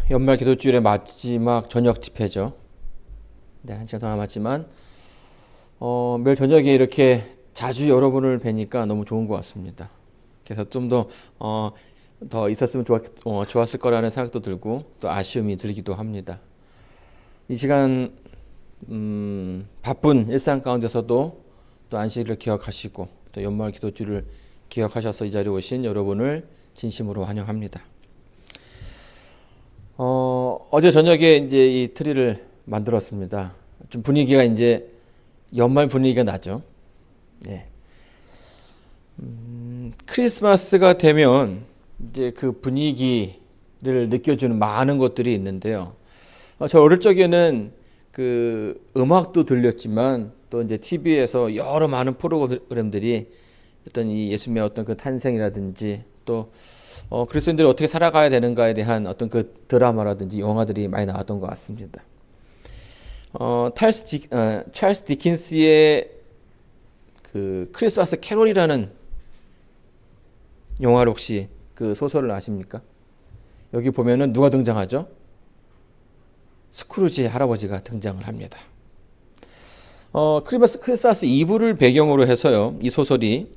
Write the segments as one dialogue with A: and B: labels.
A: 연말 기도주일의 마지막 저녁 집회죠. 네, 한 시간 더 남았지만 매일 저녁에 이렇게 자주 여러분을 뵈니까 너무 좋은 것 같습니다. 그래서 좀 더 있었으면 좋았을 거라는 생각도 들고 또 아쉬움이 들기도 합니다. 이 시간 바쁜 일상 가운데서도 또 안식일을 기억하시고 또 연말 기도주일을 기억하셔서 이 자리에 오신 여러분을 진심으로 환영합니다. 어제 저녁에 이제 이 트리를 만들었습니다. 좀 분위기가 이제 연말 분위기가 나죠. 예. 크리스마스가 되면 이제 그 분위기를 느껴주는 많은 것들이 있는데요. 저 어릴 적에는 그 음악도 들렸지만 또 이제 TV에서 여러 많은 프로그램들이 어떤 이 예수님의 어떤 그 탄생이라든지 또 그리스도인들이 어떻게 살아가야 되는가에 대한 어떤 그 드라마라든지 영화들이 많이 나왔던 것 같습니다. 찰스 디킨스의 그 크리스마스 캐롤이라는 영화를 혹시 그 소설을 아십니까? 여기 보면은 누가 등장하죠? 스크루지 할아버지가 등장을 합니다. 크리스마스 이브를 배경으로 해서요, 이 소설이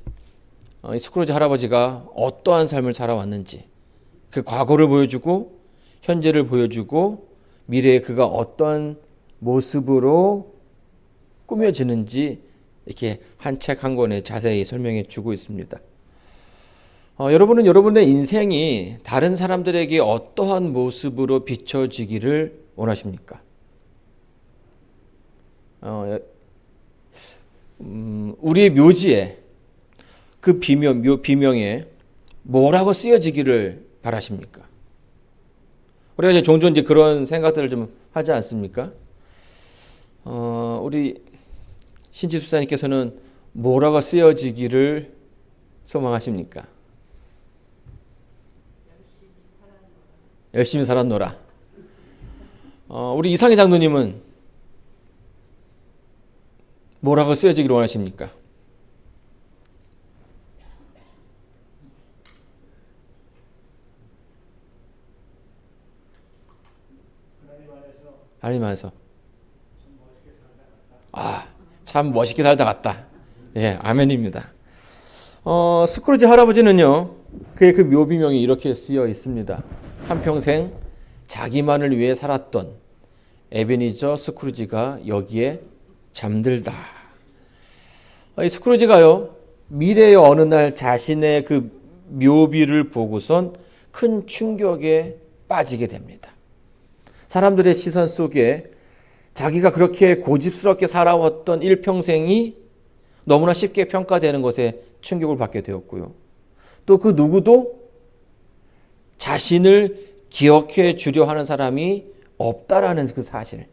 A: 이 스크루지 할아버지가 어떠한 삶을 살아왔는지 그 과거를 보여주고 현재를 보여주고 미래에 그가 어떤 모습으로 꾸며지는지 이렇게 한 책 한 권에 자세히 설명해 주고 있습니다. 여러분은 여러분의 인생이 다른 사람들에게 어떠한 모습으로 비춰지기를 원하십니까? 우리의 묘지에 그 비명에 뭐라고 쓰여지기를 바라십니까? 우리가 이제 종종 이제 그런 생각들을 좀 하지 않습니까? 우리 신지수사님께서는 뭐라고 쓰여지기를 소망하십니까? 열심히 살았노라. 우리 이상희 장로님은 뭐라고 쓰여지기를 원하십니까? 하나님 안에서 참 멋있게 살다 갔다. 예, 아멘입니다. 스크루지 할아버지는요, 그의 그 묘비명이 이렇게 쓰여 있습니다. 한평생 자기만을 위해 살았던 에베니저 스크루지가 여기에 잠들다. 이 스크루지가요, 미래의 어느 날 자신의 그 묘비를 보고선 큰 충격에 빠지게 됩니다. 사람들의 시선 속에 자기가 그렇게 고집스럽게 살아왔던 일평생이 너무나 쉽게 평가되는 것에 충격을 받게 되었고요. 또 그 누구도 자신을 기억해 주려 하는 사람이 없다라는 그 사실,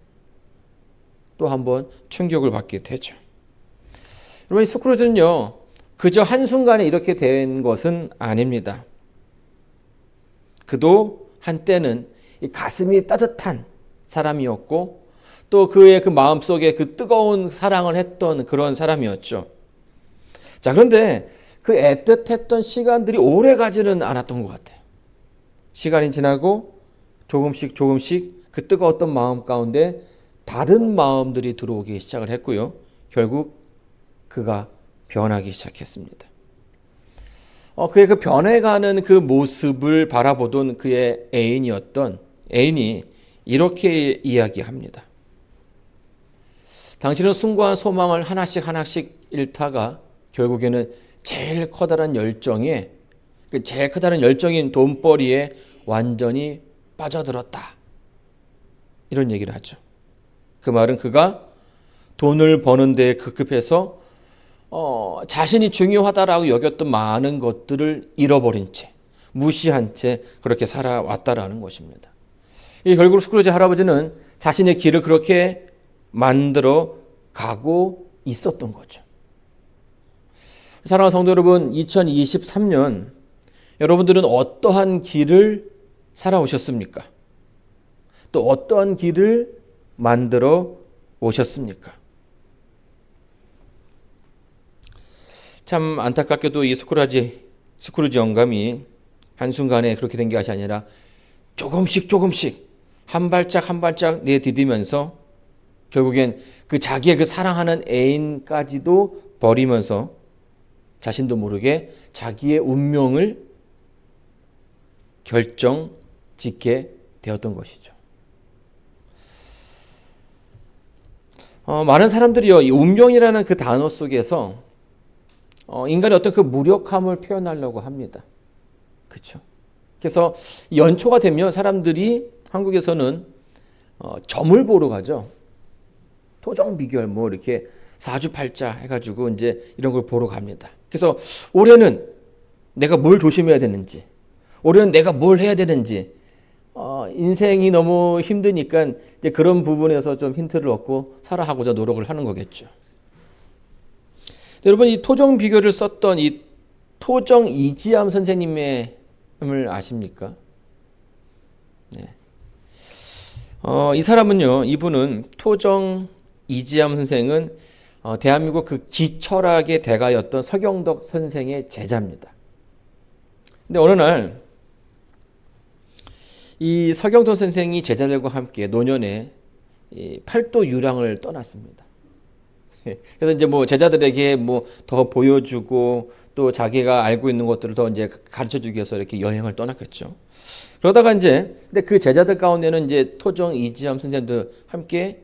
A: 또 한번 충격을 받게 되죠. 여러분, 이 스크루지는요, 그저 한순간에 이렇게 된 것은 아닙니다. 그도 한때는 이 가슴이 따뜻한 사람이었고 또 그의 그 마음속에 그 뜨거운 사랑을 했던 그런 사람이었죠. 자, 그런데 그 애틋했던 시간들이 오래 가지는 않았던 것 같아요. 시간이 지나고 조금씩 그 뜨거웠던 마음 가운데 다른 마음들이 들어오기 시작을 했고요. 결국 그가 변하기 시작했습니다. 그의 그 변해가는 그 모습을 바라보던 그의 애인이 이렇게 이야기합니다. 당신은 숭고한 소망을 하나씩 잃다가 결국에는 제일 커다란 열정인 돈벌이에 완전히 빠져들었다. 이런 얘기를 하죠. 그 말은 그가 돈을 버는 데에 급급해서 자신이 중요하다라고 여겼던 많은 것들을 잃어버린 채, 무시한 채 그렇게 살아왔다라는 것입니다. 결국 스크루지 할아버지는 자신의 길을 그렇게 만들어 가고 있었던 거죠. 사랑하는 성도 여러분, 2023년 여러분들은 어떠한 길을 살아오셨습니까? 또 어떠한 길을 만들어 오셨습니까? 참 안타깝게도 이 스크루지 영감이 한순간에 그렇게 된 것이 아니라 조금씩 한 발짝 한 발짝 내디디면서 결국엔 그 자기의 그 사랑하는 애인까지도 버리면서 자신도 모르게 자기의 운명을 결정 짓게 되었던 것이죠. 많은 사람들이요, 이 운명이라는 그 단어 속에서 인간의 어떤 그 무력함을 표현하려고 합니다. 그렇죠? 그래서 연초가 되면 사람들이 한국에서는 점을 보러 가죠. 토정 비결 뭐 이렇게 사주팔자 해가지고 이제 이런 걸 보러 갑니다. 그래서 올해는 내가 뭘 조심해야 되는지, 올해는 내가 뭘 해야 되는지, 인생이 너무 힘드니까 이제 그런 부분에서 좀 힌트를 얻고 살아가고자 노력을 하는 거겠죠. 여러분, 이 토정 비결을 썼던 이 토정 이지암 선생님의 을 아십니까? 네. 이 사람은요, 이분은 토정 이지암 선생은 대한민국 그 기철학의 대가였던 서경덕 선생의 제자입니다. 근데 어느 날 이 서경덕 선생이 제자들과 함께 노년에 이 팔도 유랑을 떠났습니다. 그래서 이제 뭐 제자들에게 뭐 더 보여주고 또 자기가 알고 있는 것들을 더 이제 가르쳐 주기 위해서 이렇게 여행을 떠났겠죠. 그러다가 이제 근데 그 제자들 가운데는 이제 토정 이지암 선생도 함께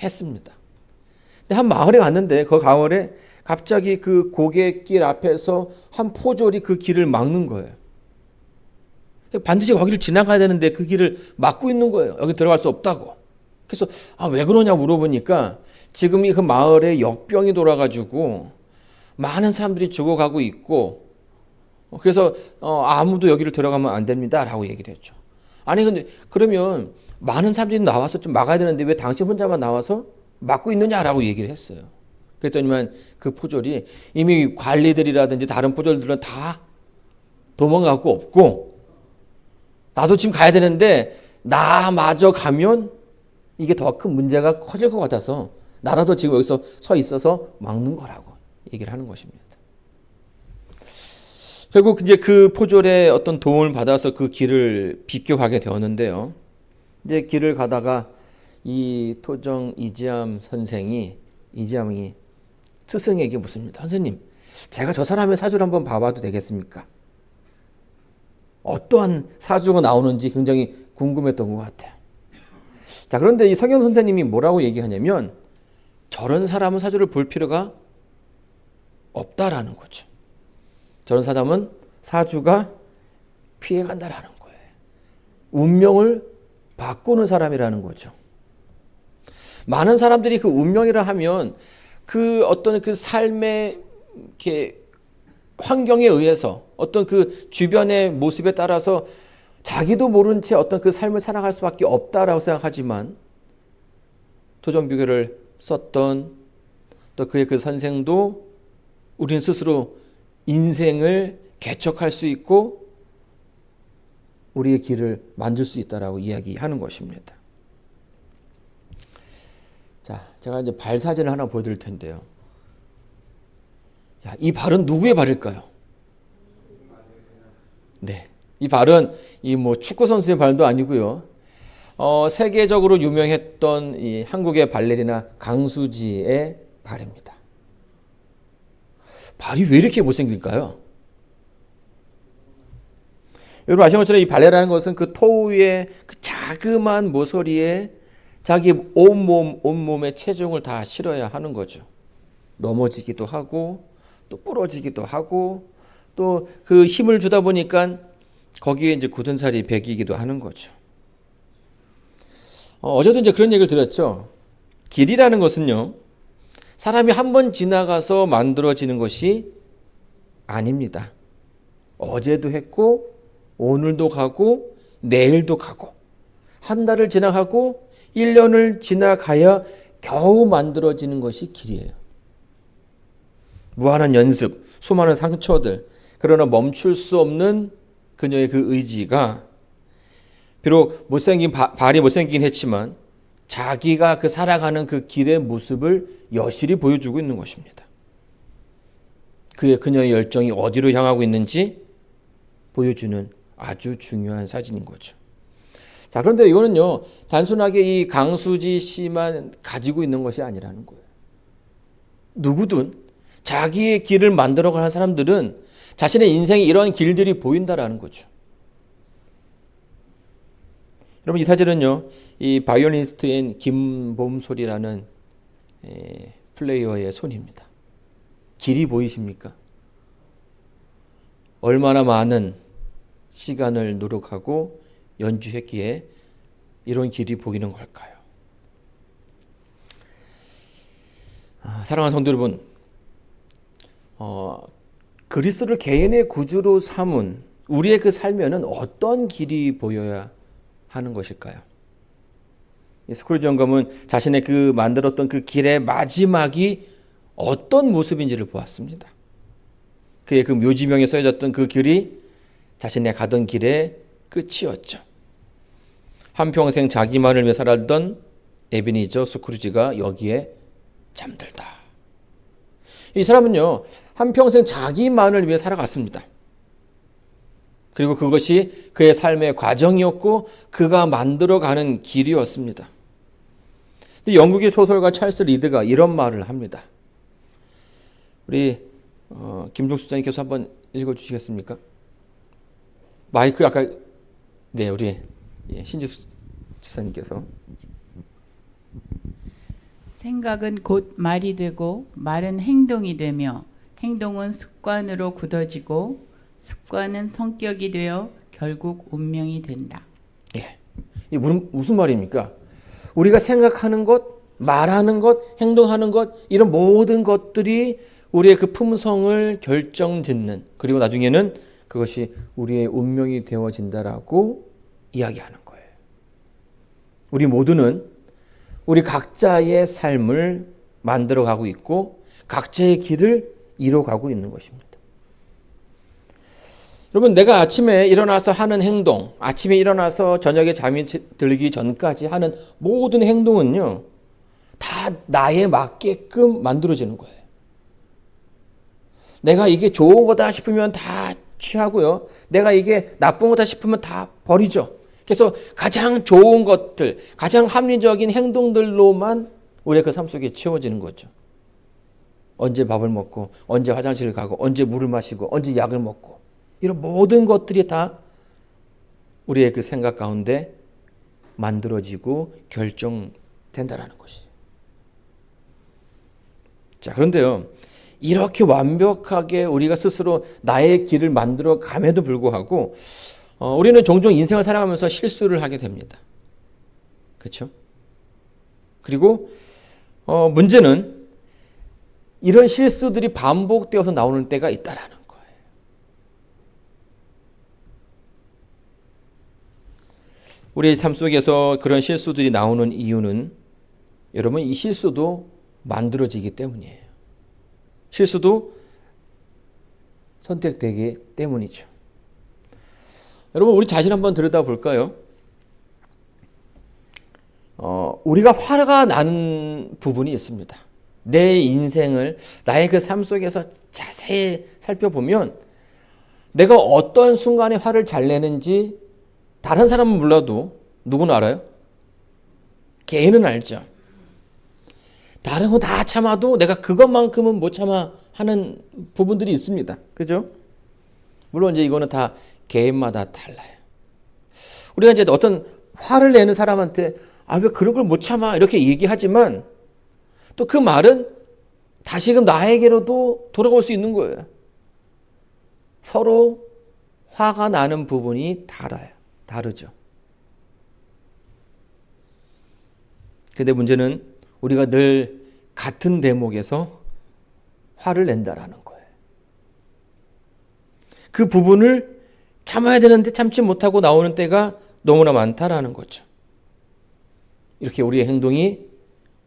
A: 했습니다. 근데 한 마을에 갔는데 그 마을에 갑자기 그 고갯길 앞에서 한 포졸이 그 길을 막는 거예요. 반드시 거기를 지나가야 되는데 그 길을 막고 있는 거예요. 여기 들어갈 수 없다고. 그래서 왜 그러냐 물어보니까 지금 그 마을에 역병이 돌아가지고 많은 사람들이 죽어가고 있고 그래서 아무도 여기를 들어가면 안 됩니다라고 얘기를 했죠. 아니 근데 그러면 많은 사람들이 나와서 좀 막아야 되는데 왜 당신 혼자만 나와서 막고 있느냐라고 얘기를 했어요. 그랬더니만 그 포졸이 이미 관리들이라든지 다른 포졸들은 다 도망가고 없고 나도 지금 가야 되는데 나마저 가면 이게 더 큰 문제가 커질 것 같아서 나라도 지금 여기서 서 있어서 막는 거라고 얘기를 하는 것입니다. 결국 이제 그 포졸의 어떤 도움을 받아서 그 길을 비껴가게 되었는데요. 이제 길을 가다가 이 토정 이지암 이지암이 스승에게 묻습니다. 선생님, 제가 저 사람의 사주를 한번 봐봐도 되겠습니까? 어떠한 사주가 나오는지 굉장히 궁금했던 것 같아요. 자, 그런데 이 서경 선생님이 뭐라고 얘기하냐면 저런 사람은 사주를 볼 필요가 없다라는 거죠. 저런 사람은 사주가 피해간다라는 거예요. 운명을 바꾸는 사람이라는 거죠. 많은 사람들이 그 운명이라 하면 그 어떤 그 삶의 이렇게 환경에 의해서 어떤 그 주변의 모습에 따라서 자기도 모른 채 어떤 그 삶을 살아갈 수밖에 없다라고 생각하지만 토정비결을 썼던 또 그의 그 선생도 우리는 스스로 인생을 개척할 수 있고 우리의 길을 만들 수 있다라고 이야기하는 것입니다. 자, 제가 이제 발 사진을 하나 보여드릴 텐데요. 이 발은 누구의 발일까요? 네, 이 발은 이 뭐 축구 선수의 발도 아니고요. 세계적으로 유명했던 이 한국의 발레리나 강수지의 발입니다. 발이 왜 이렇게 못생길까요? 여러분 아시는 것처럼 이 발레라는 것은 그 토우의 그 자그마한 모서리에 자기 온몸의 체중을 다 실어야 하는 거죠. 넘어지기도 하고 또 부러지기도 하고 또 그 힘을 주다 보니까 거기에 이제 굳은 살이 배기기도 하는 거죠. 어제도 이제 그런 얘기를 드렸죠. 길이라는 것은요, 사람이 한 번 지나가서 만들어지는 것이 아닙니다. 어제도 했고, 오늘도 가고, 내일도 가고, 한 달을 지나가고, 1년을 지나가야 겨우 만들어지는 것이 길이에요. 무한한 연습, 수많은 상처들, 그러나 멈출 수 없는 그녀의 그 의지가 비록 발이 못생긴 했지만 자기가 그 살아가는 그 길의 모습을 여실히 보여주고 있는 것입니다. 그녀의 열정이 어디로 향하고 있는지 보여주는 아주 중요한 사진인 거죠. 자, 그런데 이거는요, 단순하게 이 강수지 씨만 가지고 있는 것이 아니라는 거예요. 누구든 자기의 길을 만들어가는 사람들은 자신의 인생에 이러한 길들이 보인다라는 거죠. 여러분, 이 사진은요, 이 바이올리니스트인 김봄솔이라는 플레이어의 손입니다. 길이 보이십니까? 얼마나 많은 시간을 노력하고 연주했기에 이런 길이 보이는 걸까요? 사랑하는 성도 여러분, 그리스도를 개인의 구주로 삼은 우리의 그 삶에는 어떤 길이 보여야 하는 것일까요? 스크루지 영감은 자신의 그 만들었던 그 길의 마지막이 어떤 모습인지를 보았습니다. 그의 그 묘지명에 써졌던 그 길이 자신의 가던 길의 끝이었죠. 한평생 자기만을 위해 살았던 에비니저 스크루지가 여기에 잠들다. 이 사람은요, 한평생 자기만을 위해 살아갔습니다. 그리고 그것이 그의 삶의 과정이었고 그가 만들어가는 길이었습니다. 영국의 소설가 찰스 리드가 이런 말을 합니다. 우리 김종수 장님께서 한번 읽어주시겠습니까? 마이크 아까 네, 우리 신지수 집사님께서.
B: 생각은 곧 말이 되고 말은 행동이 되며 행동은 습관으로 굳어지고 습관은 성격이 되어 결국 운명이 된다.
A: 예, 이게 무슨 말입니까? 우리가 생각하는 것, 말하는 것, 행동하는 것, 이런 모든 것들이 우리의 그 품성을 결정짓는, 그리고 나중에는 그것이 우리의 운명이 되어진다라고 이야기하는 거예요. 우리 모두는 우리 각자의 삶을 만들어가고 있고 각자의 길을 이뤄가고 있는 것입니다. 여러분, 내가 아침에 일어나서 하는 행동, 아침에 일어나서 저녁에 잠이 들기 전까지 하는 모든 행동은요, 다 나에 맞게끔 만들어지는 거예요. 내가 이게 좋은 거다 싶으면 다 취하고요. 내가 이게 나쁜 거다 싶으면 다 버리죠. 그래서 가장 좋은 것들, 가장 합리적인 행동들로만 우리의 그 삶 속에 채워지는 거죠. 언제 밥을 먹고, 언제 화장실을 가고, 언제 물을 마시고, 언제 약을 먹고, 이런 모든 것들이 다 우리의 그 생각 가운데 만들어지고 결정된다라는 것이. 자, 그런데요, 이렇게 완벽하게 우리가 스스로 나의 길을 만들어 감에도 불구하고 우리는 종종 인생을 살아가면서 실수를 하게 됩니다. 그렇죠? 그리고 문제는 이런 실수들이 반복되어서 나오는 때가 있다라는 거예요. 우리의 삶 속에서 그런 실수들이 나오는 이유는 여러분, 이 실수도 만들어지기 때문이에요. 실수도 선택되기 때문이죠. 여러분, 우리 자신 한번 들여다볼까요? 우리가 화가 나는 부분이 있습니다. 내 인생을, 나의 그 삶 속에서 자세히 살펴보면 내가 어떤 순간에 화를 잘 내는지 다른 사람은 몰라도 누구는 알아요? 개인은 알죠. 다른 거 다 참아도 내가 그것만큼은 못 참아 하는 부분들이 있습니다. 그죠? 물론 이제 이거는 다 개인마다 달라요. 우리가 이제 어떤 화를 내는 사람한테 왜 그런 걸 못 참아 이렇게 얘기하지만 또 그 말은 다시금 나에게로도 돌아올 수 있는 거예요. 서로 화가 나는 부분이 다르죠. 근데 문제는 우리가 늘 같은 대목에서 화를 낸다라는 거예요. 그 부분을 참아야 되는데 참지 못하고 나오는 때가 너무나 많다라는 거죠. 이렇게 우리의 행동이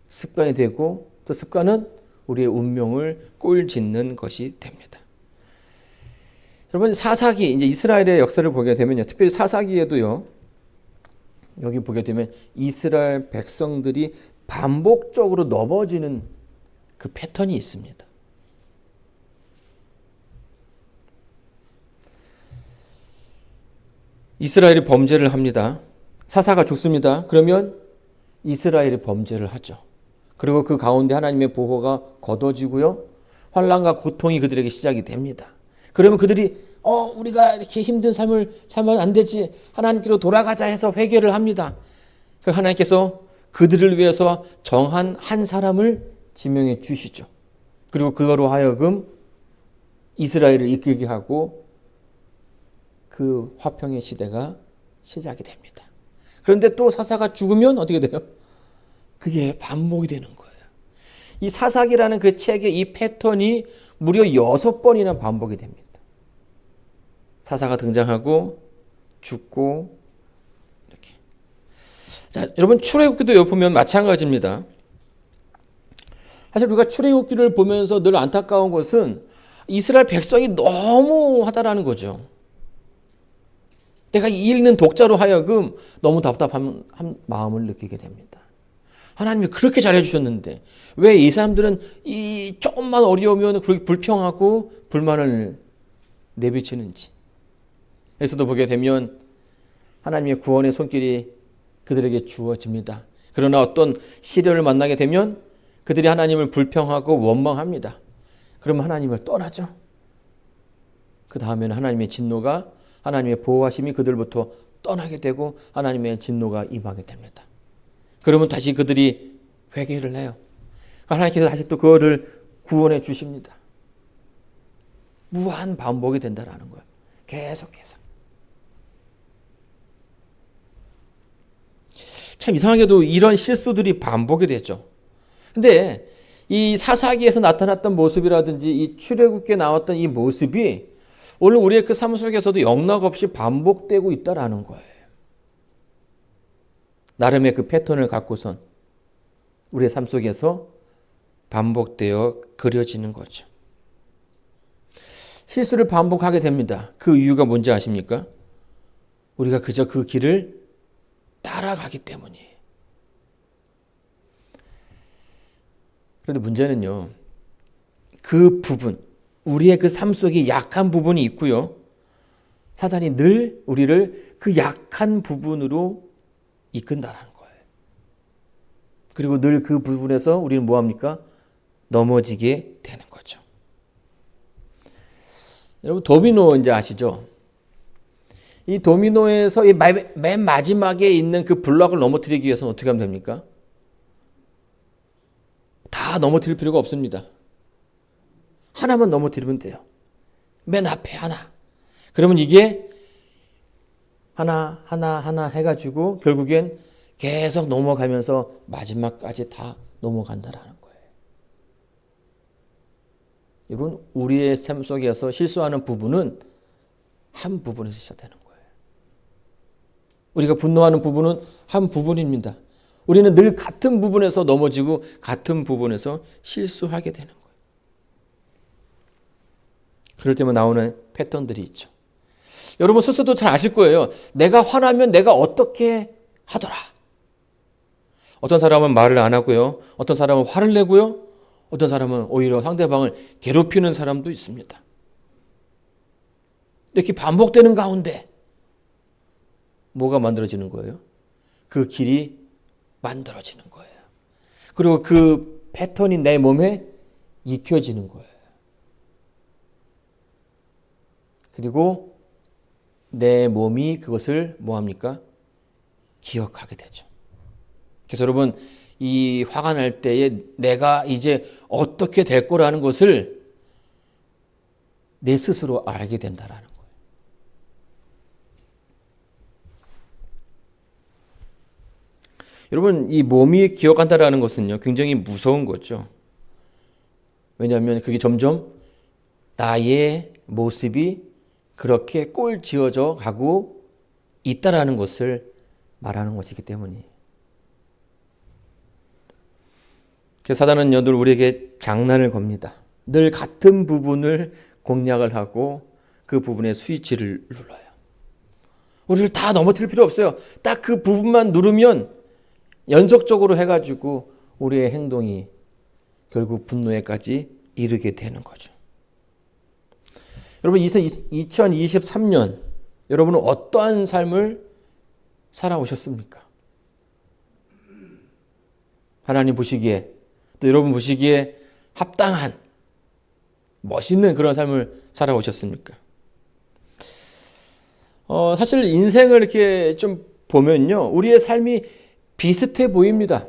A: 습관이 되고 또 습관은 우리의 운명을 꼴짓는 것이 됩니다. 여러분, 사사기, 이제 이스라엘의 역사를 보게 되면요, 특별히 사사기에도요, 여기 보게 되면 이스라엘 백성들이 반복적으로 넘어지는 그 패턴이 있습니다. 이스라엘이 범죄를 합니다. 사사가 죽습니다. 그러면 이스라엘이 범죄를 하죠. 그리고 그 가운데 하나님의 보호가 걷어지고요. 환난과 고통이 그들에게 시작이 됩니다. 그러면 그들이 우리가 이렇게 힘든 삶을 살면 안 되지. 하나님께로 돌아가자 해서 회개를 합니다. 그 하나님께서 그들을 위해서 정한 한 사람을 지명해 주시죠. 그리고 그거로 하여금 이스라엘을 이끌게 하고 그 화평의 시대가 시작이 됩니다. 그런데 또 사사가 죽으면 어떻게 돼요? 그게 반복이 되는 거예요. 이 사사기라는 그 책의 이 패턴이 무려 6번이나 반복이 됩니다. 사사가 등장하고 죽고 이렇게. 자, 여러분 출애굽기도 보면 마찬가지입니다. 사실 우리가 출애굽기를 보면서 늘 안타까운 것은 이스라엘 백성이 너무하다라는 거죠. 내가 읽는 독자로 하여금 너무 답답한 마음을 느끼게 됩니다. 하나님이 그렇게 잘해주셨는데 왜 이 사람들은 이 조금만 어려우면 그렇게 불평하고 불만을 내비치는지. 에서도 보게 되면 하나님의 구원의 손길이 그들에게 주어집니다. 그러나 어떤 시련을 만나게 되면 그들이 하나님을 불평하고 원망합니다. 그러면 하나님을 떠나죠. 그 다음에는 하나님의 진노가, 하나님의 보호하심이 그들부터 떠나게 되고 하나님의 진노가 임하게 됩니다. 그러면 다시 그들이 회개를 해요. 하나님께서 다시 또 그거를 구원해 주십니다. 무한 반복이 된다라는 거예요. 계속해서. 참 이상하게도 이런 실수들이 반복이 되죠. 근데 이 사사기에서 나타났던 모습이라든지 이 출애굽기에 나왔던 이 모습이 오늘 우리의 그 삶 속에서도 영락없이 반복되고 있다라는 거예요. 나름의 그 패턴을 갖고선 우리의 삶 속에서 반복되어 그려지는 거죠. 실수를 반복하게 됩니다. 그 이유가 뭔지 아십니까? 우리가 그저 그 길을 따라가기 때문이에요. 그런데 문제는요, 그 부분, 우리의 그 삶 속에 약한 부분이 있고요. 사단이 늘 우리를 그 약한 부분으로 이끈다라는 거예요. 그리고 늘 그 부분에서 우리는 뭐합니까? 넘어지게 되는 거죠. 여러분 도미노 이제 아시죠? 이 도미노에서 이 맨 마지막에 있는 그 블럭을 넘어뜨리기 위해서는 어떻게 하면 됩니까? 다 넘어뜨릴 필요가 없습니다. 하나만 넘어뜨리면 돼요. 맨 앞에 하나. 그러면 이게 하나 해가지고 결국엔 계속 넘어가면서 마지막까지 다 넘어간다라는 거예요. 여러분, 우리의 삶 속에서 실수하는 부분은 한 부분에서 시작되는 거예요. 우리가 분노하는 부분은 한 부분입니다. 우리는 늘 같은 부분에서 넘어지고 같은 부분에서 실수하게 되는 거예요. 그럴 때만 나오는 패턴들이 있죠. 여러분 스스로도 잘 아실 거예요. 내가 화나면 내가 어떻게 하더라. 어떤 사람은 말을 안 하고요. 어떤 사람은 화를 내고요. 어떤 사람은 오히려 상대방을 괴롭히는 사람도 있습니다. 이렇게 반복되는 가운데 뭐가 만들어지는 거예요? 그 길이 만들어지는 거예요. 그리고 그 패턴이 내 몸에 익혀지는 거예요. 그리고 내 몸이 그것을 뭐합니까? 기억하게 되죠. 그래서 여러분 이 화가 날 때에 내가 이제 어떻게 될 거라는 것을 내 스스로 알게 된다라는 거예요. 여러분 이 몸이 기억한다라는 것은요 굉장히 무서운 거죠. 왜냐하면 그게 점점 나의 모습이 그렇게 꼴지어져 가고 있다라는 것을 말하는 것이기 때문이에요. 그래서 사단은요 늘 우리에게 장난을 겁니다. 늘 같은 부분을 공략을 하고 그 부분의 스위치를 눌러요. 우리를 다 넘어뜨릴 필요 없어요. 딱 그 부분만 누르면 연속적으로 해가지고 우리의 행동이 결국 분노에까지 이르게 되는 거죠. 여러분 2023년 여러분은 어떠한 삶을 살아오셨습니까? 하나님 보시기에, 또 여러분 보시기에 합당한 멋있는 그런 삶을 살아오셨습니까? 사실 인생을 이렇게 좀 보면요, 우리의 삶이 비슷해 보입니다.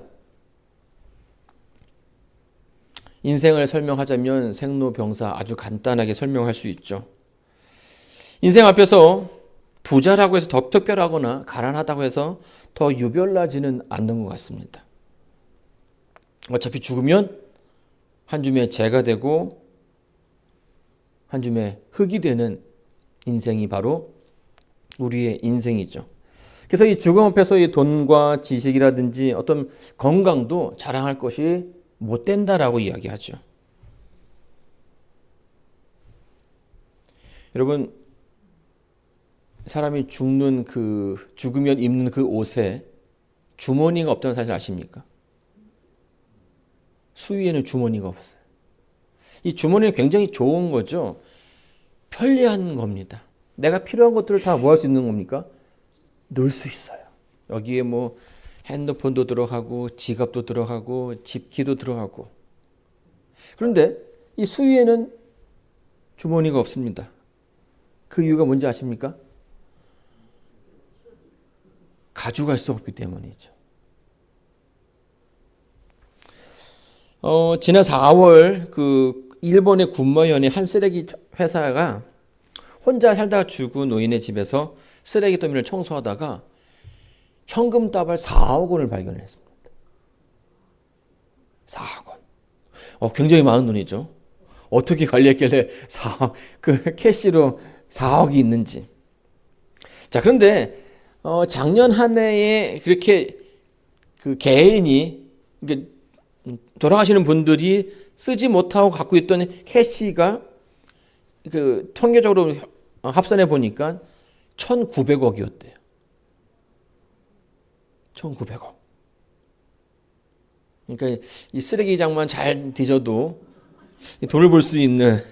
A: 인생을 설명하자면 생로병사 아주 간단하게 설명할 수 있죠. 인생 앞에서 부자라고 해서 더 특별하거나 가난하다고 해서 더 유별나지는 않는 것 같습니다. 어차피 죽으면 한 줌의 재가 되고 한 줌의 흙이 되는 인생이 바로 우리의 인생이죠. 그래서 이 죽음 앞에서 이 돈과 지식이라든지 어떤 건강도 자랑할 것이 못 된다라고 이야기하죠. 여러분, 사람이 죽으면 입는 그 옷에 주머니가 없다는 사실 아십니까? 수위에는 주머니가 없어요. 이 주머니는 굉장히 좋은 거죠. 편리한 겁니다. 내가 필요한 것들을 다 뭐 할 수 있는 겁니까? 넣을 수 있어요. 여기에 뭐 핸드폰도 들어가고 지갑도 들어가고 집기도 들어가고. 그런데 이 수위에는 주머니가 없습니다. 그 이유가 뭔지 아십니까? 가져갈 수 없기 때문이죠. 지난 4월 그 일본의 군마현의 한 쓰레기 회사가 혼자 살다가 죽은 노인의 집에서 쓰레기 더미를 청소하다가 현금 다발 4억 원을 발견했습니다. 4억 원. 굉장히 많은 돈이죠. 어떻게 관리했길래 그 캐시로 4억이 있는지. 자, 그런데 작년 한 해에 그렇게 그 개인이 돌아가시는 분들이 쓰지 못하고 갖고 있던 캐시가 그 통계적으로 합산해 보니까 1,900억이었대요. 1,900억. 그러니까 이 쓰레기장만 잘 뒤져도 돈을 벌 수 있는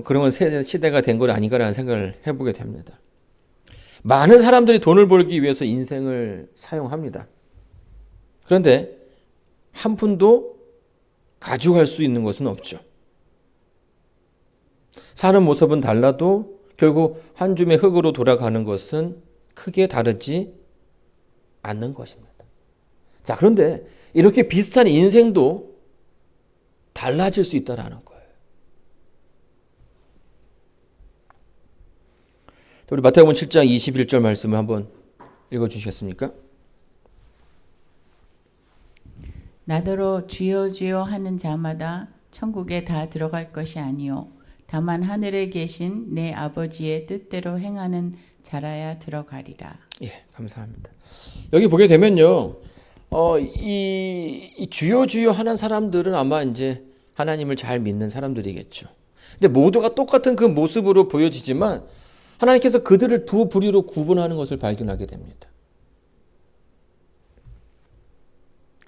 A: 그런 시대가 된 건 아닌가라는 생각을 해보게 됩니다. 많은 사람들이 돈을 벌기 위해서 인생을 사용합니다. 그런데 한 푼도 가져갈 수 있는 것은 없죠. 사는 모습은 달라도 결국 한 줌의 흙으로 돌아가는 것은 크게 다르지 않는 것입니다. 자, 그런데 이렇게 비슷한 인생도 달라질 수 있다는 거예요. 우리 마태복음 7장 21절 말씀을 한번 읽어주시겠습니까?
B: 나더러 주여 주여 하는 자마다 천국에 다 들어갈 것이 아니요 다만 하늘에 계신 내 아버지의 뜻대로 행하는 자라야 들어가리라.
A: 예, 감사합니다. 여기 보게 되면요, 이 주여 주여 하는 사람들은 아마 이제 하나님을 잘 믿는 사람들이겠죠. 근데 모두가 똑같은 그 모습으로 보여지지만 하나님께서 그들을 두 부류로 구분하는 것을 발견하게 됩니다.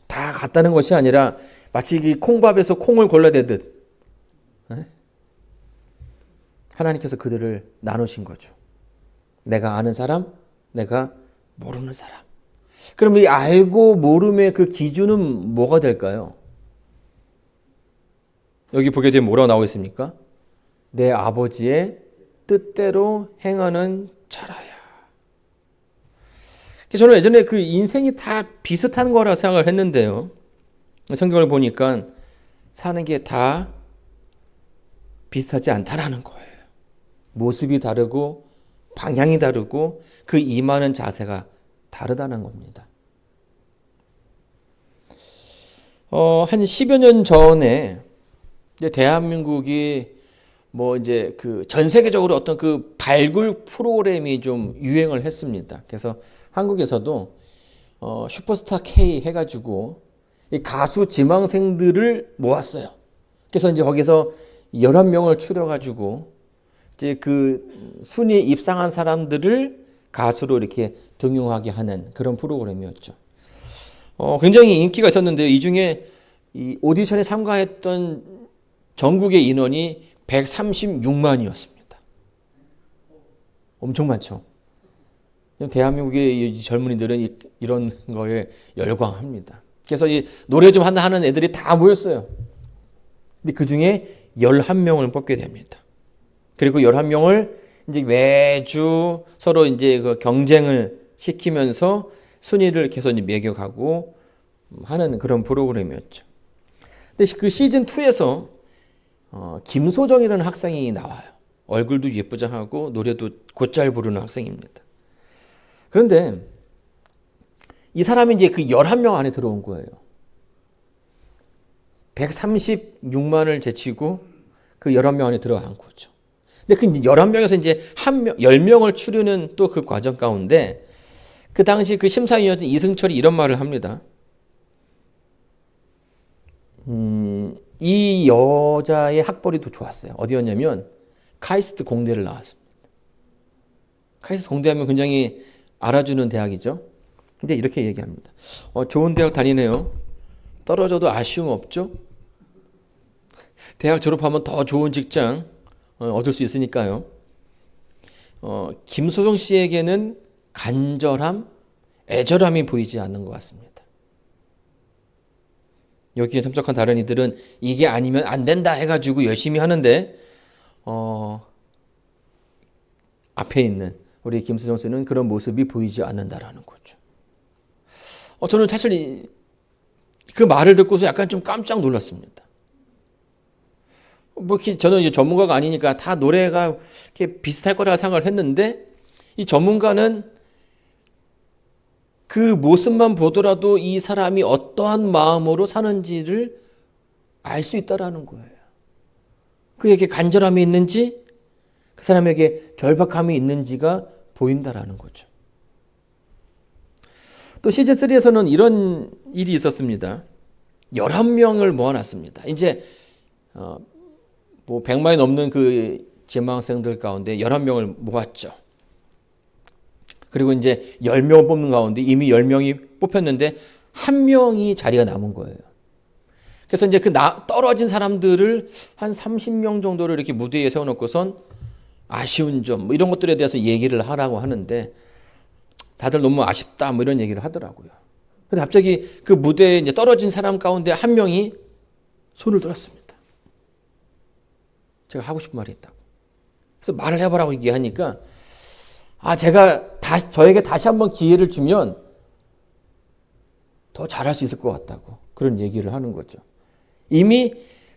A: 다 같다는 것이 아니라 마치 이 콩밥에서 콩을 골라내듯 하나님께서 그들을 나누신 거죠. 내가 아는 사람, 내가 모르는 사람. 그럼 이 알고 모름의 그 기준은 뭐가 될까요? 여기 보게 되면 뭐라고 나오고 있습니까? 내 아버지의 뜻대로 행하는 자라야. 저는 예전에 그 인생이 다 비슷한 거라 생각을 했는데요. 성경을 보니까 사는 게 다 비슷하지 않다라는 거예요. 모습이 다르고 방향이 다르고 그 임하는 자세가 다르다는 겁니다. 한 10여 년 전에 대한민국이 뭐 이제 그 전 세계적으로 어떤 그 발굴 프로그램이 좀 유행을 했습니다. 그래서 한국에서도 슈퍼스타 K 해가지고 이 가수 지망생들을 모았어요. 그래서 이제 거기서 11명을 추려가지고 이제 그 순위에 입상한 사람들을 가수로 이렇게 등용하게 하는 그런 프로그램이었죠. 굉장히 인기가 있었는데 이 중에 이 오디션에 참가했던 전국의 인원이 136만이었습니다. 엄청 많죠. 대한민국의 이 젊은이들은 이런 거에 열광합니다. 그래서 이 노래 좀 한다 하는 애들이 다 모였어요. 근데 그 중에 11명을 뽑게 됩니다. 그리고 11명을 이제 매주 서로 이제 그 경쟁을 시키면서 순위를 계속 매겨가고 하는 그런 프로그램이었죠. 근데 그 시즌 2에서 김소정이라는 학생이 나와요. 얼굴도 예쁘장하고 노래도 곧잘 부르는 학생입니다. 그런데 이 사람이 이제 그 11명 안에 들어온 거예요. 136만을 제치고 그 11명 안에 들어간 거죠. 근데 그 11명에서 이제 10명을 추리는 또 그 과정 가운데 그 당시 그 심사위원장 이승철이 이런 말을 합니다. 이 여자의 학벌이 더 좋았어요. 어디였냐면 카이스트 공대를 나왔습니다. 카이스트 공대하면 굉장히 알아주는 대학이죠. 근데 이렇게 얘기합니다. 좋은 대학 다니네요. 떨어져도 아쉬움 없죠? 대학 졸업하면 더 좋은 직장 얻을 수 있으니까요. 김소정 씨에게는 간절함, 애절함이 보이지 않는 것 같습니다. 여기에 참석한 다른 이들은 이게 아니면 안 된다 해가지고 열심히 하는데 앞에 있는 우리 김소정 씨는 그런 모습이 보이지 않는다라는 거죠. 저는 사실 그 말을 듣고서 약간 좀 깜짝 놀랐습니다. 저는 이제 전문가가 아니니까 다 노래가 이렇게 비슷할 거라 생각을 했는데 이 전문가는 그 모습만 보더라도 이 사람이 어떠한 마음으로 사는지를 알 수 있다라는 거예요. 그에게 간절함이 있는지 그 사람에게 절박함이 있는지가 보인다라는 거죠. 또 시즌 3에서는 이런 일이 있었습니다. 11명을 모아놨습니다. 이제 100만이 넘는 그 지망생들 가운데 11명을 모았죠. 그리고 이제 10명을 뽑는 가운데 이미 10명이 뽑혔는데 1명이 자리가 남은 거예요. 그래서 이제 그 떨어진 사람들을 한 30명 정도를 이렇게 무대에 세워놓고선 아쉬운 점 이런 것들에 대해서 얘기를 하라고 하는데 다들 너무 아쉽다 이런 얘기를 하더라고요. 근데 갑자기 그 무대에 이제 떨어진 사람 가운데 1명이 손을 들었습니다. 제가 하고 싶은 말이 있다고. 그래서 말을 해보라고 얘기하니까 저에게 다시 한번 기회를 주면 더 잘할 수 있을 것 같다고 그런 얘기를 하는 거죠. 이미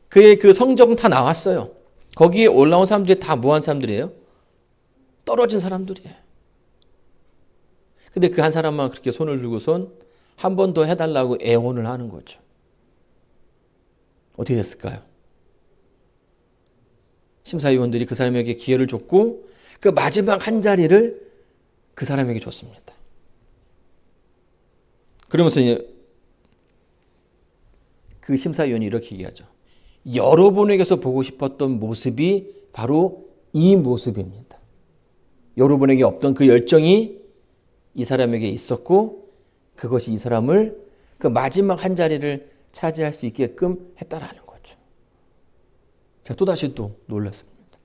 A: 그의 그 성적은 다 나왔어요. 거기에 올라온 사람들이 다 뭐한 사람들이에요? 떨어진 사람들이에요. 근데 그 한 사람만 그렇게 손을 들고선 한 번 더 해달라고 애원을 하는 거죠. 어떻게 됐을까요? 심사위원들이 그 사람에게 기회를 줬고 그 마지막 한 자리를 그 사람에게 줬습니다. 그러면서 그 심사위원이 이렇게 얘기하죠. 여러분에게서 보고 싶었던 모습이 바로 이 모습입니다. 여러분에게 없던 그 열정이 이 사람에게 있었고 그것이 이 사람을 그 마지막 한 자리를 차지할 수 있게끔 했다라는 거죠. 제가 또다시 또 놀랐습니다.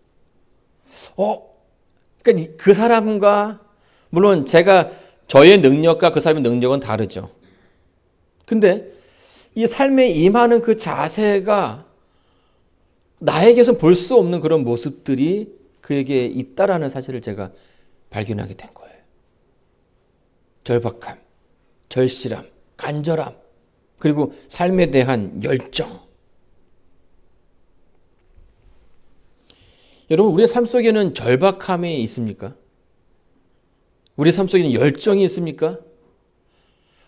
A: 그러니까 그 사람과 물론 저의 능력과 그 사람의 능력은 다르죠. 근데 이 삶에 임하는 그 자세가 나에게서 볼 수 없는 그런 모습들이 그에게 있다라는 사실을 제가 발견하게 된 거예요. 절박함, 절실함, 간절함, 그리고 삶에 대한 열정. 여러분, 우리의 삶 속에는 절박함이 있습니까? 우리의 삶 속에는 열정이 있습니까?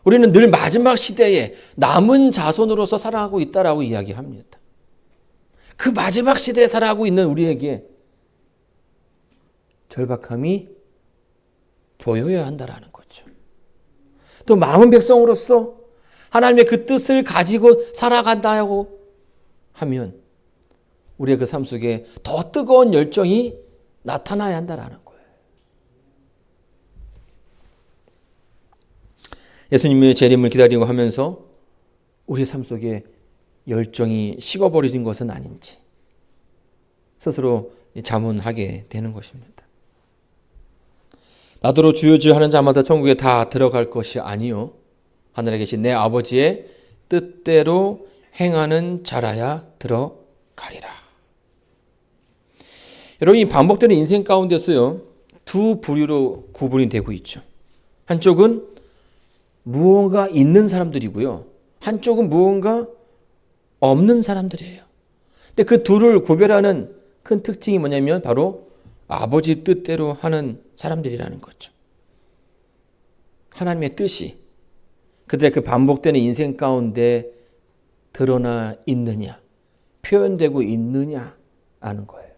A: 우리는 늘 마지막 시대에 남은 자손으로서 살아가고 있다라고 이야기합니다. 그 마지막 시대에 살아가고 있는 우리에게 절박함이 보여야 한다라는 거죠. 또 마음은 백성으로서 하나님의 그 뜻을 가지고 살아간다고 하면 우리의 그 삶 속에 더 뜨거운 열정이 나타나야 한다라는 거예요. 예수님의 재림을 기다리고 하면서 우리의 삶 속에 열정이 식어버리는 것은 아닌지 스스로 자문하게 되는 것입니다. 나더러 주여 주여 하는 자마다 천국에 다 들어갈 것이 아니요 하늘에 계신 내 아버지의 뜻대로 행하는 자라야 들어가리라. 여러분, 이 반복되는 인생 가운데서요, 두 부류로 구분이 되고 있죠. 한쪽은 무언가 있는 사람들이고요, 한쪽은 무언가 없는 사람들이에요. 근데 그 둘을 구별하는 큰 특징이 뭐냐면 바로 아버지 뜻대로 하는 사람들이라는 거죠. 하나님의 뜻이 그들의 그 반복되는 인생 가운데 드러나 있느냐, 표현되고 있느냐 아는 거예요.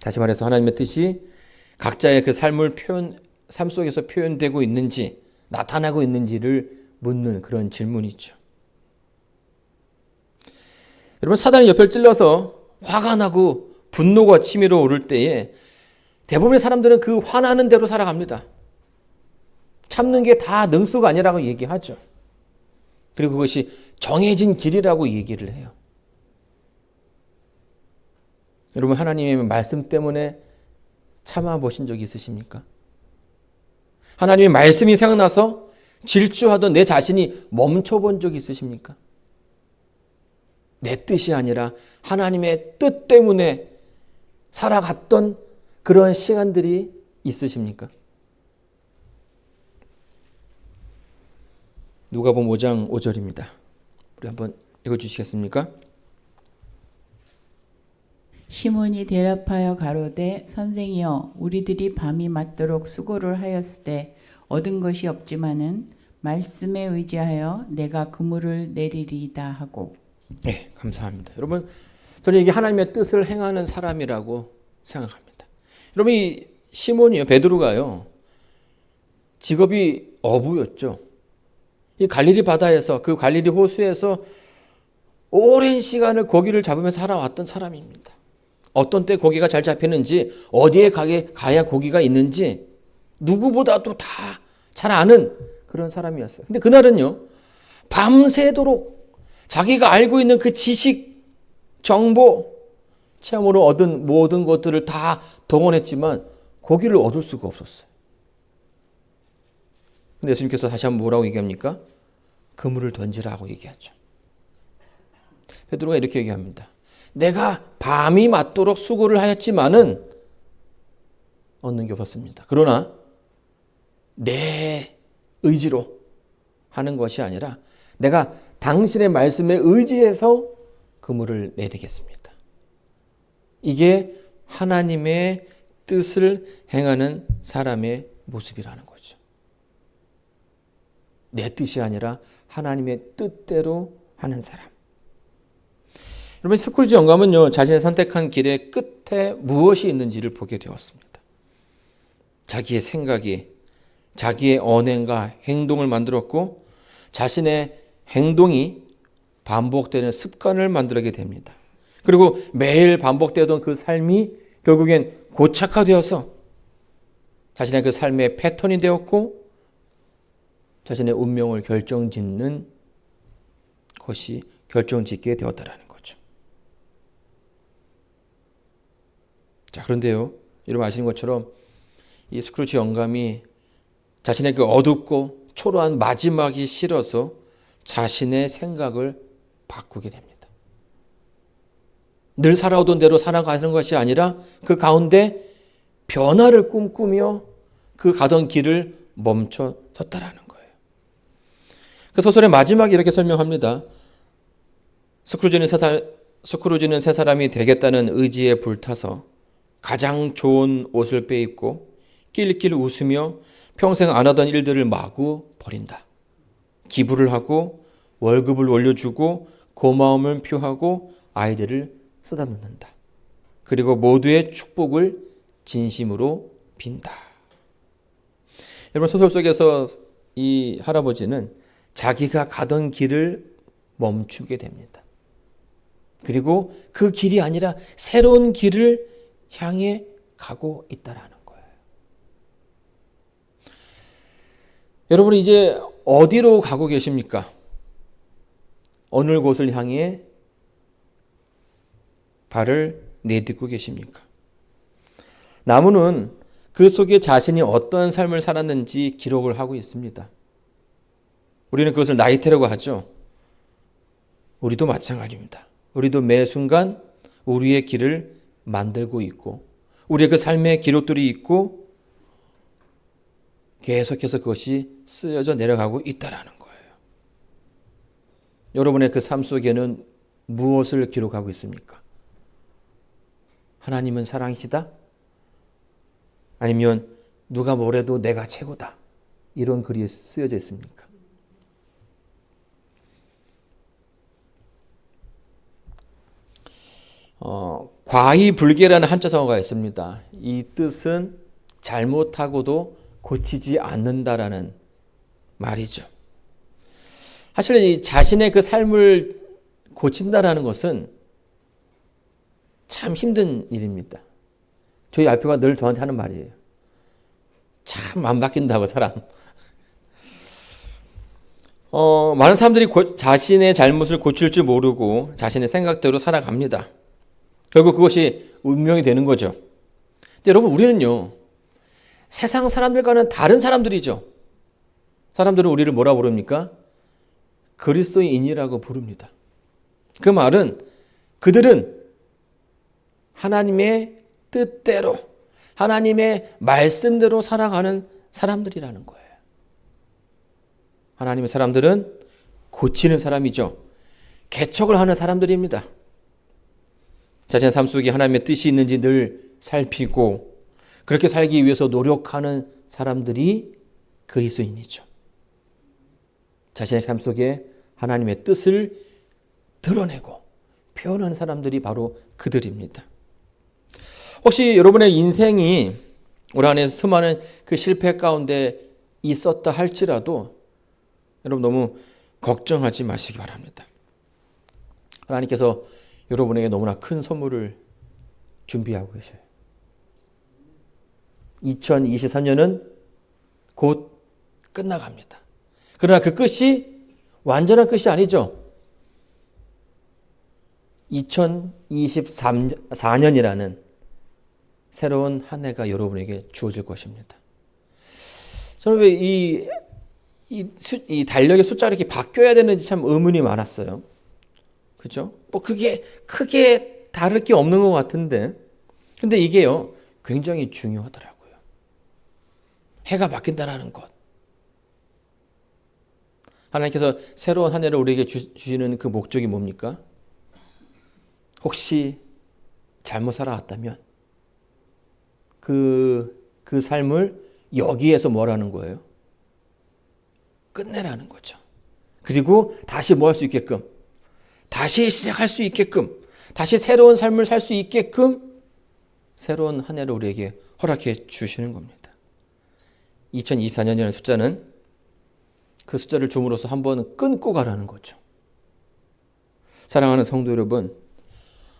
A: 다시 말해서 하나님의 뜻이 각자의 그 삶 속에서 표현되고 있는지, 나타나고 있는지를 묻는 그런 질문이죠. 여러분, 사단이 옆을 찔러서 화가 나고 분노가 치밀어 오를 때에 대부분의 사람들은 그 화나는 대로 살아갑니다. 참는 게 다 능수가 아니라고 얘기하죠. 그리고 그것이 정해진 길이라고 얘기를 해요. 여러분, 하나님의 말씀 때문에 참아보신 적이 있으십니까? 하나님의 말씀이 생각나서 질주하던 내 자신이 멈춰본 적이 있으십니까? 내 뜻이 아니라 하나님의 뜻 때문에 살아갔던 그런 시간들이 있으십니까? 누가복음 5장 5절입니다. 우리 한번 읽어주시겠습니까?
B: 시몬이 대답하여 가로되 선생이여 우리들이 밤이 맞도록 수고를 하였으되 얻은 것이 없지만은 말씀에 의지하여 내가 그물을 내리리이다 하고.
A: 네, 감사합니다. 여러분, 저는 이게 하나님의 뜻을 행하는 사람이라고 생각합니다. 여러분, 이 시몬이요, 베드로가요, 직업이 어부였죠. 이 갈릴리 바다에서, 그 갈릴리 호수에서 오랜 시간을 고기를 잡으면서 살아왔던 사람입니다. 어떤 때 고기가 잘 잡히는지, 어디에 가야 고기가 있는지 누구보다도 다 잘 아는 그런 사람이었어요. 근데 그날은요, 밤새도록 자기가 알고 있는 그 지식, 정보, 체험으로 얻은 모든 것들을 다 동원했지만 고기를 얻을 수가 없었어요. 근데 예수님께서 다시 한번 뭐라고 얘기합니까? 그물을 던지라고 얘기하죠. 베드로가 이렇게 얘기합니다. 내가 밤이 맞도록 수고를 하였지만은 얻는 게 없었습니다. 그러나 내 의지로 하는 것이 아니라 내가 당신의 말씀에 의지해서 그물을 내리겠습니다. 이게 하나님의 뜻을 행하는 사람의 모습이라는 거죠. 내 뜻이 아니라 하나님의 뜻대로 하는 사람. 여러분, 스크루지 영감은요, 자신의 선택한 길의 끝에 무엇이 있는지를 보게 되었습니다. 자기의 생각이, 자기의 언행과 행동을 만들었고 자신의 행동이 반복되는 습관을 만들게 됩니다. 그리고 매일 반복되던 그 삶이 결국엔 고착화되어서 자신의 그 삶의 패턴이 되었고 자신의 운명을 결정짓는 것이 결정짓게 되었다라는 거죠. 자, 그런데요, 여러분 아시는 것처럼 이 스크루지 영감이 자신의 그 어둡고 초라한 마지막이 싫어서 자신의 생각을 바꾸게 됩니다. 늘 살아오던 대로 살아가는 것이 아니라 그 가운데 변화를 꿈꾸며 그 가던 길을 멈춰섰다라는 거예요. 그 소설의 마지막에 이렇게 설명합니다. 스크루지는 새 사람이 되겠다는 의지에 불타서 가장 좋은 옷을 빼입고 낄낄 웃으며 평생 안 하던 일들을 마구 버린다. 기부를 하고 월급을 올려주고 고마움을 표하고 아이들을 쓰다 놓는다. 그리고 모두의 축복을 진심으로 빈다. 여러분, 소설 속에서 이 할아버지는 자기가 가던 길을 멈추게 됩니다. 그리고 그 길이 아니라 새로운 길을 향해 가고 있다라는 거예요. 여러분, 이제 어디로 가고 계십니까? 어느 곳을 향해 발을 내딛고 계십니까? 나무는 그 속에 자신이 어떤 삶을 살았는지 기록을 하고 있습니다. 우리는 그것을 나이테라고 하죠. 우리도 마찬가지입니다. 우리도 매 순간 우리의 길을 만들고 있고 우리의 그 삶의 기록들이 있고 계속해서 그것이 쓰여져 내려가고 있다라는 거예요. 여러분의 그 삶 속에는 무엇을 기록하고 있습니까? 하나님은 사랑이시다? 아니면 누가 뭐래도 내가 최고다? 이런 글이 쓰여져 있습니까? 과의불개라는 한자성어가 있습니다. 이 뜻은 잘못하고도 고치지 않는다라는 말이죠. 사실 이 자신의 그 삶을 고친다라는 것은 참 힘든 일입니다. 저희 알표가 늘 저한테 하는 말이에요. 참 안 바뀐다고 사람. 많은 사람들이 자신의 잘못을 고칠 줄 모르고 자신의 생각대로 살아갑니다. 결국 그것이 운명이 되는 거죠. 근데 여러분, 우리는요, 세상 사람들과는 다른 사람들이죠. 사람들은 우리를 뭐라 부릅니까? 그리스도인이라고 부릅니다. 그 말은 그들은 하나님의 뜻대로, 하나님의 말씀대로 살아가는 사람들이라는 거예요. 하나님의 사람들은 고치는 사람이죠. 개척을 하는 사람들입니다. 자신의 삶 속에 하나님의 뜻이 있는지 늘 살피고 그렇게 살기 위해서 노력하는 사람들이 그리스도인이죠. 자신의 삶 속에 하나님의 뜻을 드러내고 표현하는 사람들이 바로 그들입니다. 혹시 여러분의 인생이 올 한해 수많은 그 실패 가운데 있었다 할지라도 여러분 너무 걱정하지 마시기 바랍니다. 하나님께서 여러분에게 너무나 큰 선물을 준비하고 계셔요. 2023년은 곧 끝나갑니다. 그러나 그 끝이 완전한 끝이 아니죠. 2024년이라는 새로운 한 해가 여러분에게 주어질 것입니다. 저는 왜 이 달력의 숫자가 이렇게 바뀌어야 되는지 참 의문이 많았어요. 그죠? 뭐 그게 크게 다를 게 없는 것 같은데. 근데 이게요, 굉장히 중요하더라고요. 해가 바뀐다는 것. 하나님께서 새로운 한 해를 우리에게 주시는 그 목적이 뭡니까? 혹시 잘못 살아왔다면 그 삶을 여기에서 뭐라는 거예요? 끝내라는 거죠. 그리고 다시 뭐 할 수 있게끔, 다시 시작할 수 있게끔, 다시 새로운 삶을 살 수 있게끔 새로운 한 해를 우리에게 허락해 주시는 겁니다. 2024년이라는 숫자는 그 숫자를 줌으로써 한번 끊고 가라는 거죠. 사랑하는 성도 여러분,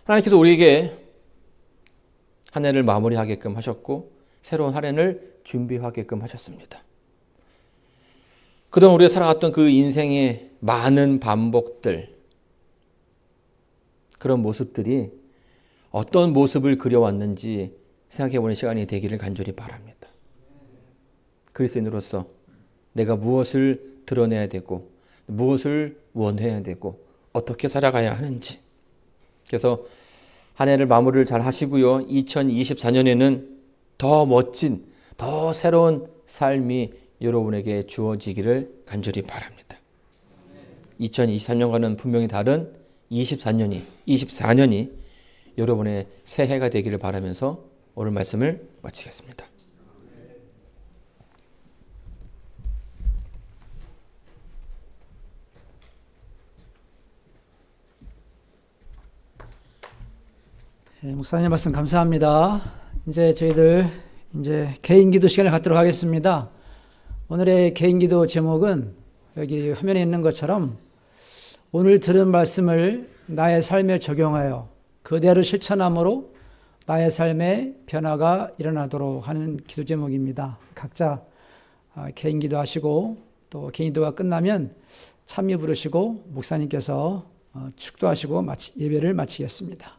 A: 하나님께서 우리에게 한 해를 마무리하게끔 하셨고 새로운 한 해를 준비하게끔 하셨습니다. 그동안 우리가 살아갔던 그 인생의 많은 반복들, 그런 모습들이 어떤 모습을 그려왔는지 생각해보는 시간이 되기를 간절히 바랍니다. 그리스도인으로서 내가 무엇을 드러내야 되고 무엇을 원해야 되고 어떻게 살아가야 하는지. 그래서 한 해를 마무리를 잘 하시고요. 2024년에는 더 멋진, 더 새로운 삶이 여러분에게 주어지기를 간절히 바랍니다. 2023년과는 분명히 다른 24년이 여러분의 새해가 되기를 바라면서 오늘 말씀을 마치겠습니다.
C: 네, 목사님 말씀 감사합니다. 이제 저희들 개인 기도 시간을 갖도록 하겠습니다. 오늘의 개인 기도 제목은 여기 화면에 있는 것처럼 오늘 들은 말씀을 나의 삶에 적용하여 그대로 실천함으로 나의 삶에 변화가 일어나도록 하는 기도 제목입니다. 각자 개인 기도 하시고 또 개인 기도가 끝나면 참여 부르시고 목사님께서 축도하시고 예배를 마치겠습니다.